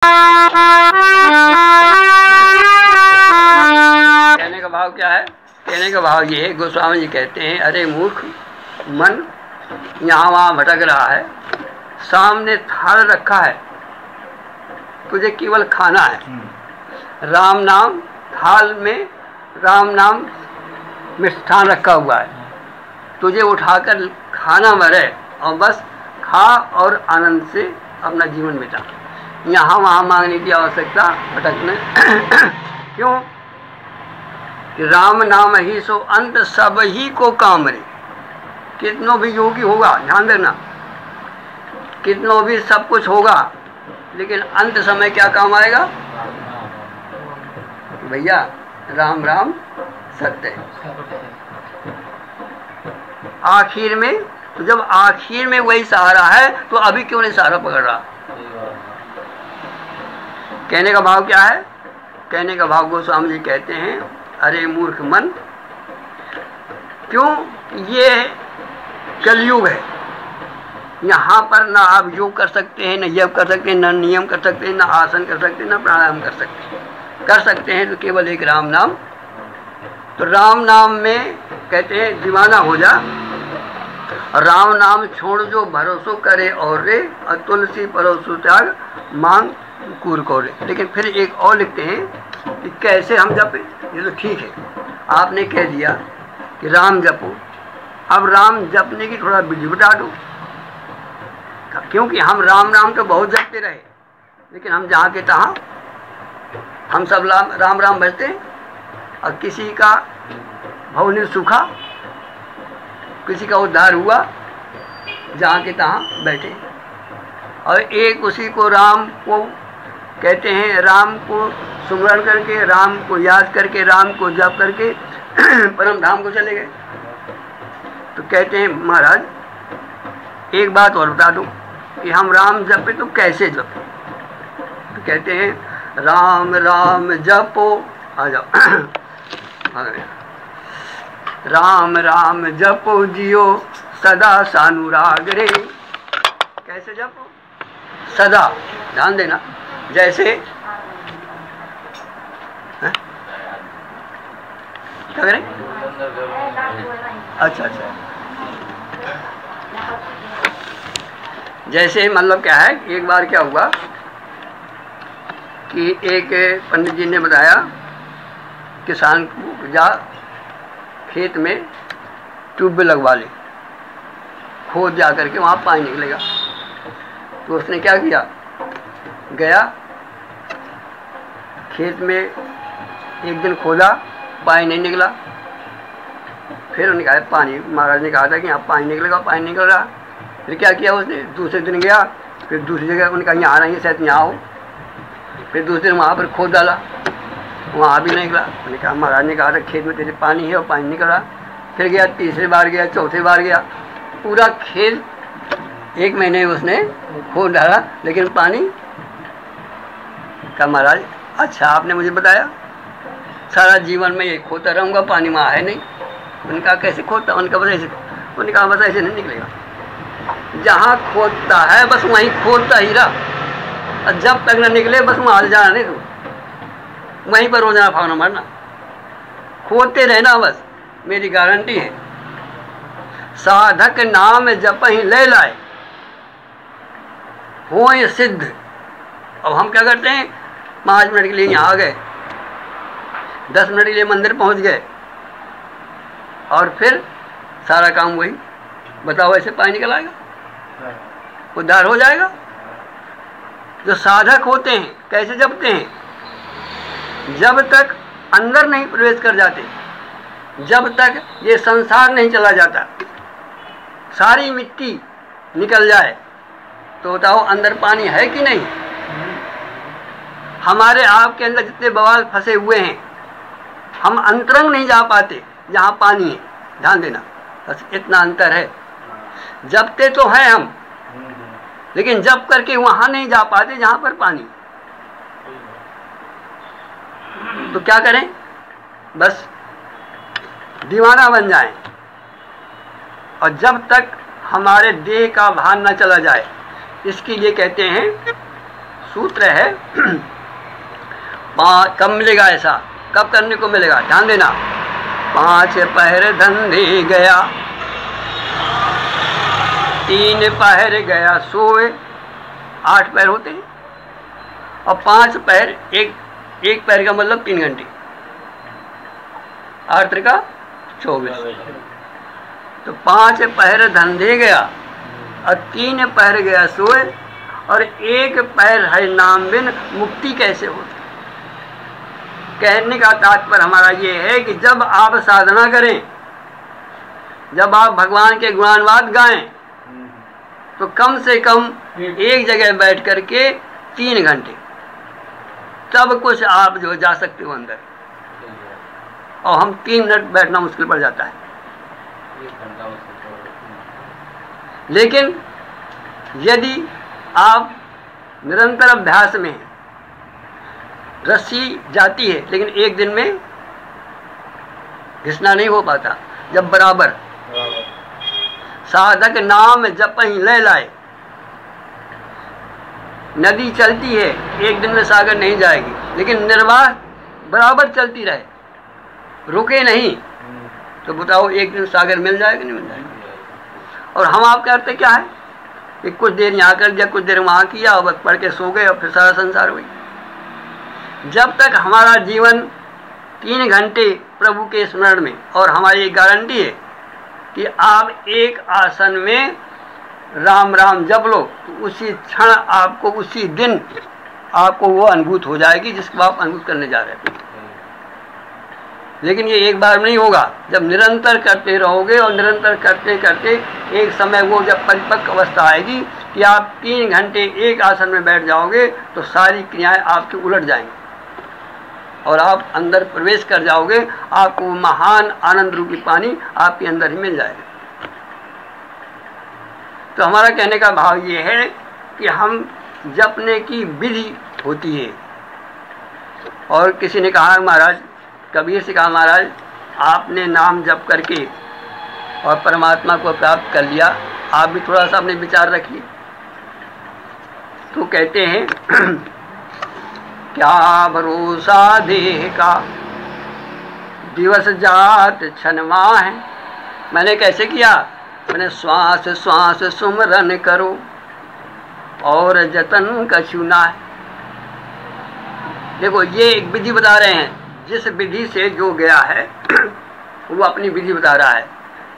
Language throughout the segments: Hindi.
कहने का भाव क्या है? कहने का भाव ये है, गोस्वामी जी कहते हैं, अरे मूर्ख मन यहाँ वहाँ भटक रहा है, सामने थाल रखा है, तुझे केवल खाना है। राम नाम थाल में, राम नाम मिष्ठान रखा हुआ है, तुझे उठाकर खाना मरे और बस खा और आनंद से अपना जीवन बिता। यहाँ वहाँ मांगने की आवश्यकता भटकने क्यों? कि राम नाम ही सो अंत सब ही को काम रे। कितनों भी योगी होगा, ध्यान देना, कितनों भी सब कुछ होगा, लेकिन अंत समय क्या काम आएगा भैया? राम राम सत्य है। आखिर में तो जब आखिर में वही सहारा है तो अभी क्यों नहीं सहारा पकड़ रहा? कहने का भाव क्या है? कहने का भाव गोस्वामी जी कहते हैं, अरे मूर्ख मन, क्यों? ये कलयुग है, यहाँ पर ना आप योग कर सकते हैं, न जप कर सकते हैं, न नियम कर सकते हैं, न आसन कर सकते हैं, न प्राणायाम कर सकते हैं। कर सकते हैं तो केवल एक राम नाम। तो राम नाम में कहते हैं दीवाना हो जा, राम नाम छोड़ जो भरोसो करे और रे, तुलसी परोसो त्याग मांग कूर को रे। लेकिन फिर एक और लिखते हैं कि कैसे हम जपें। ये तो ठीक है, आपने कह दिया कि राम जपो, अब राम जपने की थोड़ा विधि बता दो, क्योंकि हम राम राम तो बहुत जपते रहे, लेकिन हम जहाँ के तहाँ हम सब राम राम भजते हैं, और किसी का भवन सूखा, किसी का उद्धार हुआ, जहाँ के तहाँ बैठे, और एक उसी को राम को कहते हैं, राम को सुमरण करके, राम को याद करके, राम को जप करके परम धाम को चले गए। तो कहते हैं महाराज एक बात और बता दूं कि हम राम जपे तो कैसे जपे? तो कहते हैं राम राम जपो, आ जाओ राम राम जपो जियो सदा सानुराग रे। कैसे जपो? सदा, ध्यान देना, जैसे क्या करें? अच्छा, जैसे मतलब क्या है, एक बार क्या हुआ कि एक पंडित जी ने बताया किसान को जा खेत में ट्यूबवेल लगवा ले, खोद जा करके वहाँ पानी निकलेगा। तो उसने क्या किया, गया खेत में, एक दिन खोदा, पानी नहीं निकला। फिर उन्होंने कहा पानी, महाराज ने कहा था कि यहाँ पानी निकलेगा, पानी निकल रहा। फिर क्या किया उसने, दूसरे दिन गया, फिर दूसरी जगह उनका यहाँ आ रही है, शायद यहाँ हो। फिर दूसरे दिन वहाँ पर खोद डाला, वहाँ भी नहीं निकला। उन्होंने कहा महाराज ने कहा था खेत में तेरे पानी है और पानी निकल रहा। फिर गया, तीसरी बार गया, चौथी बार गया, पूरा खेत एक महीने उसने खोद डाला, लेकिन पानी का महाराज अच्छा आपने मुझे बताया, सारा जीवन में ये खोदता रहूँगा, पानी वहाँ है नहीं। उनका कैसे खोदता? उनका बस ऐसे, उनका बस ऐसे नहीं निकलेगा। जहाँ खोदता है बस वहीं खोदता ही रहा, और जब तक न निकले बस वहाँ जाना नहीं, तो वहीं पर रोजाना फावना मारना, खोदते रहना, बस मेरी गारंटी है। साधक नाम जप ही ले लाए हो ये सिद्ध। अब हम क्या करते हैं, 5 मिनट के लिए यहाँ आ गए, 10 मिनट के लिए मंदिर पहुँच गए, और फिर सारा काम वही। बताओ ऐसे पानी निकल आएगा? उद्धार हो जाएगा? जो साधक होते हैं कैसे जपते हैं? जब तक अंदर नहीं प्रवेश कर जाते, जब तक ये संसार नहीं चला जाता, सारी मिट्टी निकल जाए, तो बताओ अंदर पानी है कि नहीं? हमारे आपके अंदर जितने बवाल फंसे हुए हैं, हम अंतरंग नहीं जा पाते जहाँ पानी है। ध्यान देना, बस इतना अंतर है। जपते तो हैं हम, लेकिन जप करके वहाँ नहीं जा पाते जहाँ पर पानी। तो क्या करें? बस दीवाना बन जाएं, और जब तक हमारे देह का भान न चला जाए, इसके लिए कहते हैं सूत्र है कब मिलेगा ऐसा, कब करने को मिलेगा, ध्यान देना। 5 पहर धंधे गया, 3 पहर गया सोए, 8 पहर होते हैं। और 5 पहर, एक पहर का मतलब 3 घंटे, 8 का 24। तो 5 पहर धंधे गया और 3 पहर गया सोए, और 1 पहर है नाम बिन मुक्ति कैसे होती। कहने का तात्पर्य हमारा ये है कि जब आप साधना करें, जब आप भगवान के गुणानुवाद गाएं, तो कम से कम एक जगह बैठ करके 3 घंटे, तब कुछ आप जो जा सकते हो अंदर। और हम 3 मिनट बैठना मुश्किल पड़ जाता है। लेकिन यदि आप निरंतर अभ्यास में हैं, रस्सी जाती है लेकिन एक दिन में घिसना नहीं हो पाता। जब बराबर साधक नाम जपहि लय लाए, नदी चलती है, एक दिन में सागर नहीं जाएगी, लेकिन निर्वाह बराबर चलती रहे, रुके नहीं, तो बताओ एक दिन सागर मिल जाएगा नहीं मिल जाएगा। और हम आप करते क्या है कि कुछ देर यहाँ कर दिया, कुछ देर वहाँ किया, और बस पढ़ के सो गए और फिर सारा संसार हुई। जब तक हमारा जीवन 3 घंटे प्रभु के स्मरण में, और हमारी एक गारंटी है कि आप एक आसन में राम राम जप लो, तो उसी क्षण आपको, उसी दिन आपको वो अनुभूत हो जाएगी जिसको आप अनुभूत करने जा रहे हैं। लेकिन ये एक बार में नहीं होगा, जब निरंतर करते रहोगे, और निरंतर करते करते एक समय वो जब परिपक्व अवस्था आएगी कि आप 3 घंटे एक आसन में बैठ जाओगे, तो सारी क्रियाएं आपकी उलट जाएंगी और आप अंदर प्रवेश कर जाओगे। आपको महान आनंद रूपी पानी आपके अंदर ही मिल जाएगा। तो हमारा कहने का भाव ये है कि हम जपने की विधि होती है। और किसी ने कहा महाराज, कबीर से कहा महाराज आपने नाम जप करके और परमात्मा को प्राप्त कर लिया, आप भी थोड़ा सा अपने विचार रखिए। तो कहते हैं क्या भरोसा देह का, दिवस जात क्षणवा है। मैंने कैसे किया, मैंने श्वास श्वास सुमरन करो और जतन कछु ना है। देखो ये एक विधि बता रहे हैं, जिस विधि से जो गया है वो अपनी विधि बता रहा है।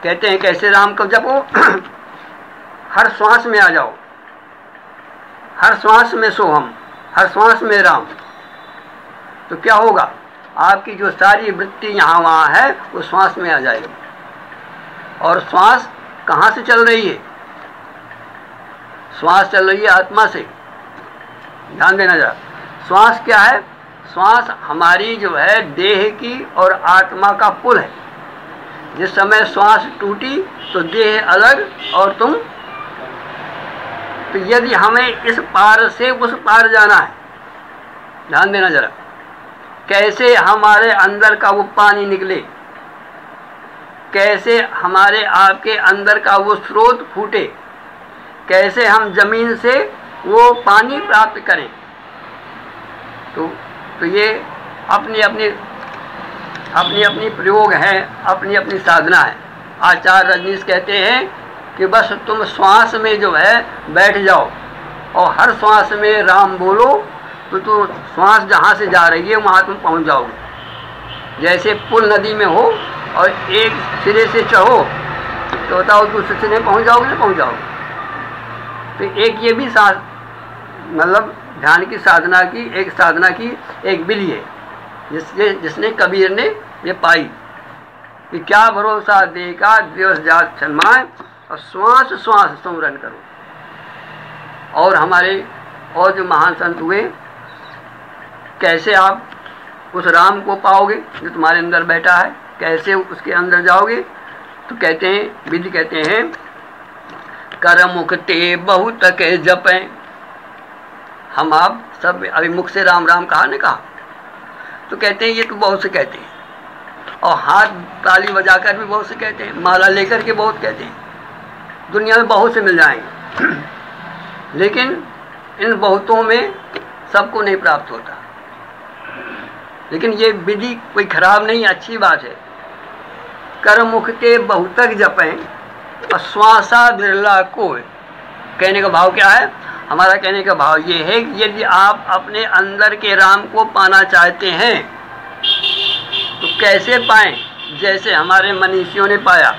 कहते हैं कैसे राम को जपो, हर श्वास में आ जाओ, हर श्वास में सोहम, हर श्वास में राम। तो क्या होगा, आपकी जो सारी वृत्ति यहाँ वहाँ है वो श्वास में आ जाएगी। और श्वास कहाँ से चल रही है, श्वास चल रही है आत्मा से। ध्यान देना जरा, श्वास क्या है, श्वास हमारी जो है देह की और आत्मा का पुल है। जिस समय श्वास टूटी तो देह अलग और तुम। तो यदि हमें इस पार से उस पार जाना है, ध्यान देना जरा, कैसे हमारे अंदर का वो पानी निकले, कैसे हमारे आपके अंदर का वो स्रोत फूटे, कैसे हम जमीन से वो पानी प्राप्त करें। तो ये अपनी अपनी प्रयोग है, अपनी अपनी साधना है। आचार्य रजनीश कहते हैं कि बस तुम श्वास में जो है बैठ जाओ और हर श्वास में राम बोलो, तो श्वास जहाँ से जा रही है वहाँ तुम पहुँच जाओगे। जैसे पुल नदी में हो और एक सिरे से चढ़ो तो बताओ दूसरे सिरे पहुँच जाओगे ना पहुँच जाओगे। तो एक ये भी मतलब ध्यान की साधना की एक विधि है जिसने कबीर ने ये पाई कि क्या भरोसा देह का, दिवस जात क्षणमाए, और श्वास श्वास सुमरन करो। और हमारे और जो महान संत हुए, कैसे आप उस राम को पाओगे जो तुम्हारे अंदर बैठा है, कैसे उसके अंदर जाओगे। तो कहते हैं, विधि कहते हैं, कर मुख ते बहुत के जपें। हम आप सब अभी मुख से राम राम कहा ने कहा, तो कहते हैं ये तो बहुत से कहते हैं, और हाथ ताली बजाकर भी बहुत से कहते हैं, माला लेकर के बहुत कहते हैं, दुनिया में बहुत से मिल जाएंगे। लेकिन इन बहुतों में सबको नहीं प्राप्त होता। लेकिन ये विधि कोई खराब नहीं, अच्छी बात है। कर मुख के बहुतक जपें और श्वासा बिरला को। कहने का भाव क्या है? हमारा कहने का भाव ये है कि यदि आप अपने अंदर के राम को पाना चाहते हैं तो कैसे पाएं? जैसे हमारे मनीषियों ने पाया।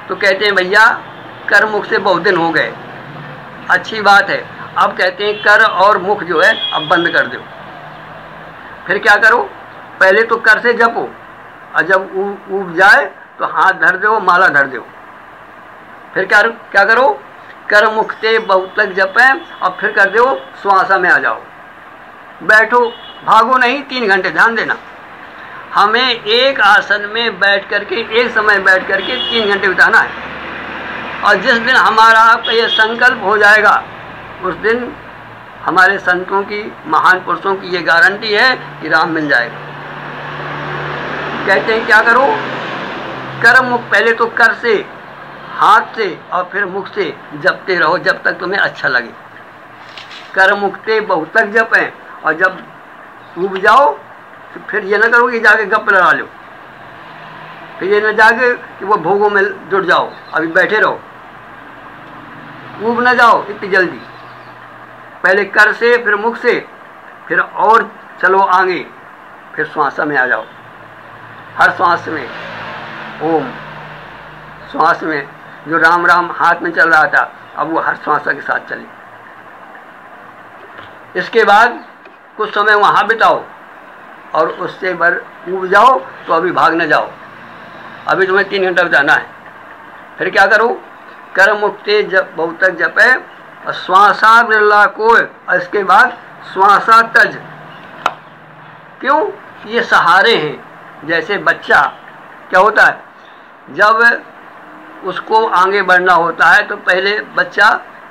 तो कहते हैं भैया कर मुख से बहुत दिन हो गए, अच्छी बात है। अब कहते हैं कर और मुख जो है अब बंद कर दो। फिर क्या करो? पहले तो कर से जपो और जब ऊब जाए तो हाथ धर दो, माला धर दो। फिर क्या करो? कर मुख से बहुतक जपें और फिर कर दो श्वासा में आ जाओ। बैठो, भागो नहीं, 3 घंटे ध्यान देना। हमें एक आसन में बैठ करके, एक समय बैठ करके 3 घंटे बिताना है। और जिस दिन हमारा आपका ये संकल्प हो जाएगा उस दिन हमारे संतों की, महान पुरुषों की ये गारंटी है कि राम मिल जाएगा। कहते हैं क्या करो? कर मुख, पहले तो कर से, हाथ से और फिर मुख से जपते रहो जब तक तुम्हें अच्छा लगे। कर मुख से बहुतक जपें और जब ऊब जाओ तो फिर ये ना करो कि जाके गप लड़ा लो। फिर ये ना जाके कि वो भोगों में जुट जाओ, अभी बैठे रहो, ऊब ना जाओ इतनी जल्दी। पहले कर से, फिर मुख से, फिर और चलो आगे, फिर श्वासा में आ जाओ। हर श्वास में ओम, श्वास में जो राम राम हाथ में चल रहा था अब वो हर श्वासा के साथ चले। इसके बाद कुछ समय वहाँ बिताओ और उससे भर ऊब जाओ तो अभी भाग न जाओ, अभी तुम्हें 3 घंटा बिताना है। फिर क्या करो? कर मुख से बहुतक जपे और श्वासा बिरला को, और इसके बाद श्वासा तज। क्यों? ये सहारे हैं। जैसे बच्चा क्या होता है, जब उसको आगे बढ़ना होता है तो पहले बच्चा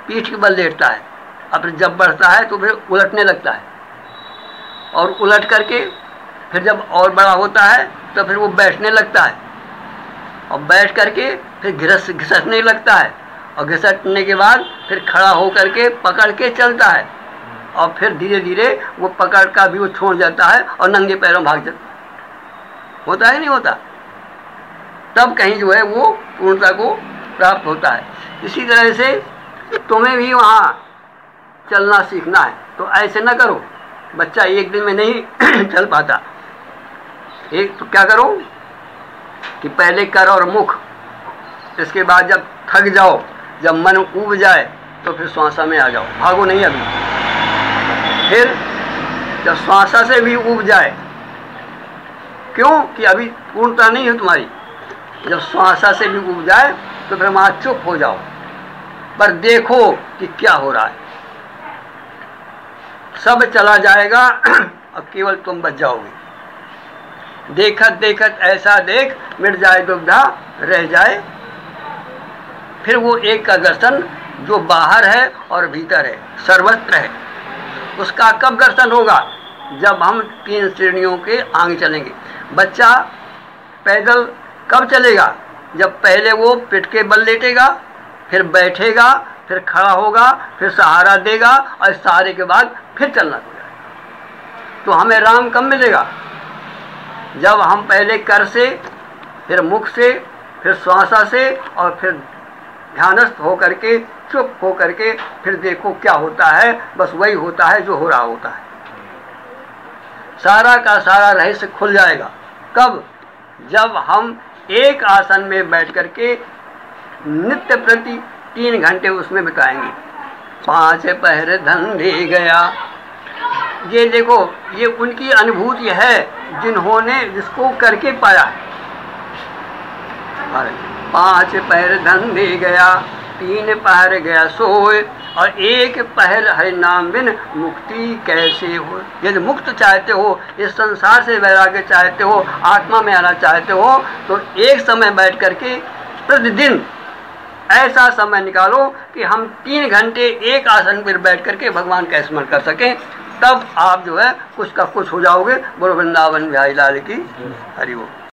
पीठ के बल लेटता है, और फिर जब बढ़ता है तो फिर उलटने लगता है, और उलट करके फिर जब और बड़ा होता है तो फिर वो बैठने लगता है, और बैठ करके फिर घिसटने लगता है, और घिसटने के बाद फिर खड़ा हो करके पकड़ के चलता है, और फिर धीरे धीरे वो पकड़ का भी वो छोड़ जाता है और नंगे पैरों भाग जाता है। होता है नहीं होता? तब कहीं जो है वो पूर्णता को प्राप्त होता है। इसी तरह से तुम्हें भी वहाँ चलना सीखना है। तो ऐसे ना करो, बच्चा एक दिन में नहीं चल पाता। एक तो क्या करो कि पहले कर और मुख, इसके बाद जब थक जाओ, जब मन ऊब जाए तो फिर श्वासा में आ जाओ, भागो नहीं अभी। फिर जब श्वासा से भी ऊब जाए, क्यों कि अभी पूर्णता नहीं है तुम्हारी, जब श्वासा से भी ऊब जाए तो फिर वहाँ चुप हो जाओ, पर देखो कि क्या हो रहा है। सब चला जाएगा अब केवल तुम बच जाओगे। देखत देखत ऐसा देख, मिट जाए दुविधा रह जाए। फिर वो एक का दर्शन जो बाहर है और भीतर है, सर्वत्र है, उसका कब दर्शन होगा? जब हम 3 श्रेणियों के आगे चलेंगे। बच्चा पैदल कब चलेगा? जब पहले वो पिट के बल लेटेगा, फिर बैठेगा, फिर खड़ा होगा, फिर सहारा देगा, और इस सहारे के बाद फिर चलना पड़ेगा। तो हमें राम कब मिलेगा? जब हम पहले कर से, फिर मुख से, फिर श्वासा से, और फिर ध्यानस्थ हो करके, चुप हो करके, फिर देखो क्या होता है। बस वही होता है जो हो रहा होता है। सारा का सारा रहस्य खुल जाएगा। कब? जब हम एक आसन में बैठ करके नित्य प्रति 3 घंटे उसमें बिताएंगे। 5 पहर धंधे गया, ये देखो, ये उनकी अनुभूति है जिन्होंने जिसको करके पाया है। 5 पहर धंधे गया, 3 पहर गया सोए, और 1 पहर हरि नाम बिन मुक्ति कैसे हो। यदि मुक्त चाहते हो, इस संसार से वैराग्य चाहते हो, आत्मा में आना चाहते हो, तो एक समय बैठ करके प्रतिदिन ऐसा समय निकालो कि हम 3 घंटे एक आसन पर बैठ करके भगवान का स्मरण कर सकें। तब आप जो है कुछ का कुछ हो जाओगे। बोलो वृंदावन बिहारी लाल की हरि बोल।